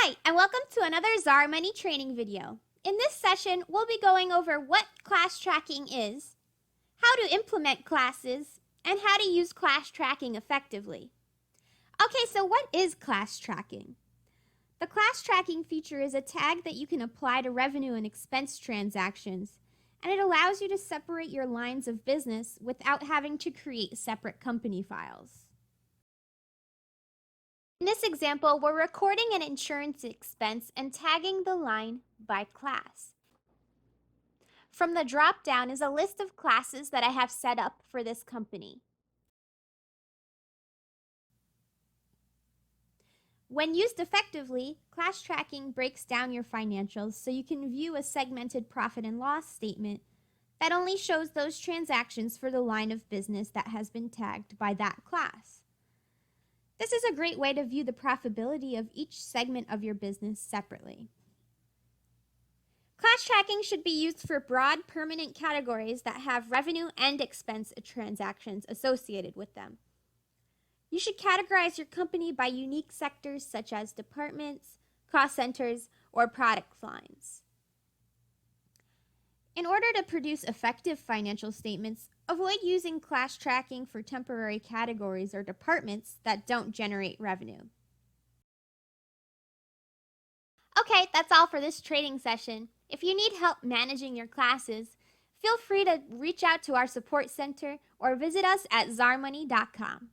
Hi, and welcome to another ZarMoney training video. In this session, we'll be going over what class tracking is, how to implement classes, and how to use class tracking effectively. Okay, so what is class tracking? The class tracking feature is a tag that you can apply to revenue and expense transactions, and it allows you to separate your lines of business without having to create separate company files. In this example, we're recording an insurance expense and tagging the line by class. From the drop-down is a list of classes that I have set up for this company. When used effectively, class tracking breaks down your financials so you can view a segmented profit and loss statement that only shows those transactions for the line of business that has been tagged by that class. This is a great way to view the profitability of each segment of your business separately. Class tracking should be used for broad, permanent categories that have revenue and expense transactions associated with them. You should categorize your company by unique sectors such as departments, cost centers, or product lines. In order to produce effective financial statements, avoid using class tracking for temporary categories or departments that don't generate revenue. Okay, that's all for this training session. If you need help managing your classes, feel free to reach out to our support center or visit us at ZarMoney.com.